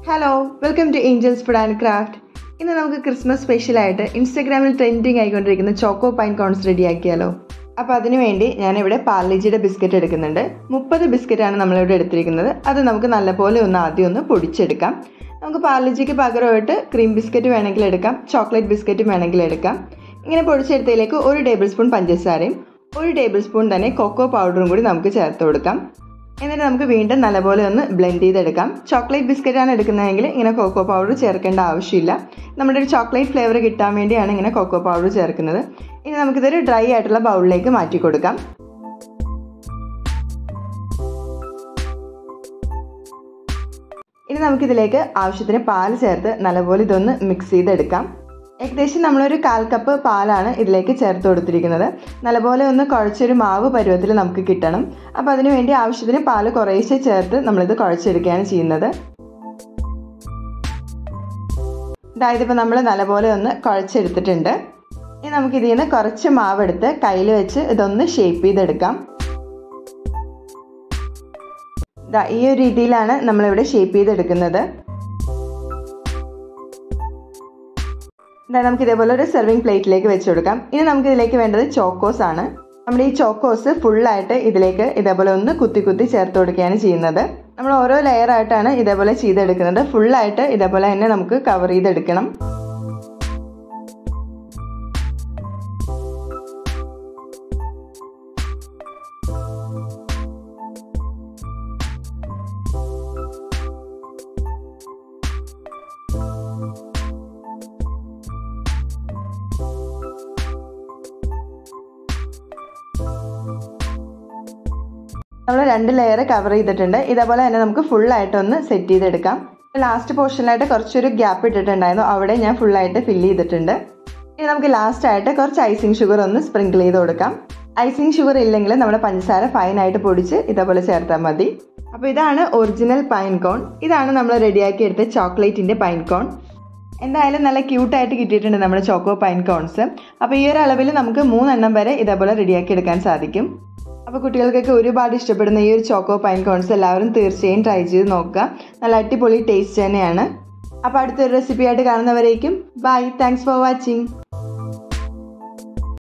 Hello, welcome to Angels food and craft. ഇന്ന് നമുക്ക് Christmas സ്പെഷ്യലായിട്ട് ഇൻസ്റ്റാഗ്രാമിൽ ട്രെൻഡിങ് ആയിക്കൊണ്ടിരിക്കുന്ന ചോക്കോ പൈൻ കോൺസ് റെഡിയാക്കിയാലോ. അപ്പോൾ അതിനുവേണ്ടി ഞാനിവിടെ പാർലേജിയുടെ ബിസ്ക്കറ്റ് എടുക്കുന്നുണ്ട്. 30 ബിസ്ക്കറ്റാണ് നമ്മളിവിടെ എടുത്തിരിക്കുന്നത്. അത് നമുക്ക് നല്ലപോലെ ആദ്യം ഒന്ന് പൊടിച്ചെടുക്കാം. നമുക്ക് പാർലേജിക്ക് പകരമായിട്ട് ക്രീം ബിസ്ക്കറ്റ് വേണമെങ്കിൽ എടുക്കാം, ചോക്ലേറ്റ് ബിസ്ക്കറ്റും വേണമെങ്കിൽ എടുക്കാം. ഇങ്ങനെ പൊടിച്ചെടുത്തതിലേക്ക് 1 ടേബിൾ സ്പൂൺ പഞ്ചസാരയും 1 ടേബിൾ സ്പൂൺ തന്നെ കൊക്കോ പൗഡറും കൂടി നമുക്ക് ചേർത്ത് കൊടുക്കാം. എന്നിട്ട് നമുക്ക് വീണ്ടും നല്ലപോലെ ഒന്ന് ബ്ലെൻഡ് ചെയ്തെടുക്കാം. ചോക്ലേറ്റ് ബിസ്ക്കറ്റാണ് എടുക്കുന്നതെങ്കിൽ ഇങ്ങനെ കൊക്കോ പൗഡർ ചേർക്കേണ്ട ആവശ്യമില്ല. നമ്മുടെ ഒരു ചോക്ലേറ്റ് ഫ്ലേവർ കിട്ടാൻ വേണ്ടിയാണ് ഇങ്ങനെ കൊക്കോ പൗഡർ ചേർക്കുന്നത്. ഇനി നമുക്കിതൊരു ഡ്രൈ ആയിട്ടുള്ള ബൗളിലേക്ക് മാറ്റി കൊടുക്കാം. ഇനി നമുക്കിതിലേക്ക് ആവശ്യത്തിന് പാൽ ചേർത്ത് നല്ലപോലെ ഇതൊന്ന് മിക്സ് ചെയ്തെടുക്കാം. ഏകദേശം നമ്മളൊരു 1/4 കപ്പ് പാലാണ് ഇതിലേക്ക് ചേർത്ത് കൊടുത്തിരിക്കുന്നത്. നല്ലപോലെ ഒന്ന് കുഴച്ചൊരു മാവ് പരുവത്തിൽ നമുക്ക് കിട്ടണം. അപ്പോൾ അതിനു വേണ്ടി ആവശ്യത്തിന് പാൽ കുറേശ്ശെ ചേർത്ത് നമ്മളിത് കുഴച്ചെടുക്കുകയാണ് ചെയ്യുന്നത്. ഇതിപ്പോൾ നമ്മൾ നല്ലപോലെ ഒന്ന് കുഴച്ചെടുത്തിട്ടുണ്ട്. ഇനി നമുക്കിതിൽ നിന്ന് കുറച്ച് മാവെടുത്ത് കയ്യിൽ വെച്ച് ഇതൊന്ന് ഷേപ്പ് ചെയ്തെടുക്കാം. ഈ ഒരു രീതിയിലാണ് നമ്മളിവിടെ ഷേപ്പ് ചെയ്തെടുക്കുന്നത്. നമുക്ക് ഇതേപോലെ ഒരു സെർവിങ് പ്ലേറ്റിലേക്ക് വെച്ച് കൊടുക്കാം. ഇനി നമുക്ക് ഇതിലേക്ക് വേണ്ടത് ചോക്കോസ് ആണ്. നമ്മുടെ ഈ ചോക്കോസ് ഫുള്ളായിട്ട് ഇതിലേക്ക് ഇതേപോലെ ഒന്ന് കുത്തി കുത്തി ചേർത്ത് കൊടുക്കുകയാണ് ചെയ്യുന്നത്. നമ്മൾ ഓരോ ലെയറായിട്ടാണ് ഇതേപോലെ ചെയ്തെടുക്കുന്നത്. ഫുള്ളായിട്ട് ഇതേപോലെ തന്നെ നമുക്ക് കവർ ചെയ്തെടുക്കണം. നമ്മൾ 2 ലെയർ കവർ ചെയ്തിട്ടുണ്ട്. ഇതേപോലെ തന്നെ നമുക്ക് ഫുള്ളായിട്ടൊന്ന് സെറ്റ് ചെയ്തെടുക്കാം. ലാസ്റ്റ് പോർഷനിലായിട്ട് കുറച്ചൊരു ഗ്യാപ്പ് ഇട്ടിട്ടുണ്ടായിരുന്നു, അവിടെ ഞാൻ ഫുള്ളായിട്ട് ഫില്ല് ചെയ്തിട്ടുണ്ട്. ഇനി നമുക്ക് ലാസ്റ്റായിട്ട് കുറച്ച് ഐസിങ് ഷുഗർ ഒന്ന് സ്പ്രിങ്കിൾ ചെയ്ത് കൊടുക്കാം. ഐസിങ് ഷുഗർ ഇല്ലെങ്കിൽ നമ്മുടെ പഞ്ചസാര ഫൈനായിട്ട് പൊടിച്ച് ഇതേപോലെ ചേർത്താൽ മതി. അപ്പോൾ ഇതാണ് ഒറിജിനൽ പൈൻ കോൺ. ഇതാണ് നമ്മൾ റെഡിയാക്കി എടുത്ത ചോക്ലേറ്റിൻ്റെ പൈൻ കോൺ. എന്തായാലും നല്ല ക്യൂട്ടായിട്ട് കിട്ടിയിട്ടുണ്ട് നമ്മുടെ ചോക്കോ പൈൻ കോൺസ്. അപ്പോൾ ഈ ഒരു അളവിൽ നമുക്ക് 3 എണ്ണം വരെ ഇതേപോലെ റെഡിയാക്കി എടുക്കാൻ സാധിക്കും. അപ്പോൾ കുട്ടികൾക്കൊക്കെ ഒരുപാട് ഇഷ്ടപ്പെടുന്ന ഈ ഒരു ചോക്കോ പൈൻ കോൺസ് എല്ലാവരും തീർച്ചയായും ട്രൈ ചെയ്ത് നോക്കുക. നല്ല അടിപൊളി ടേസ്റ്റ് തന്നെയാണ്. അപ്പോൾ അടുത്തൊരു റെസിപ്പി ആയിട്ട് കാണുന്നവരേക്കും ബൈ. Thanks for watching.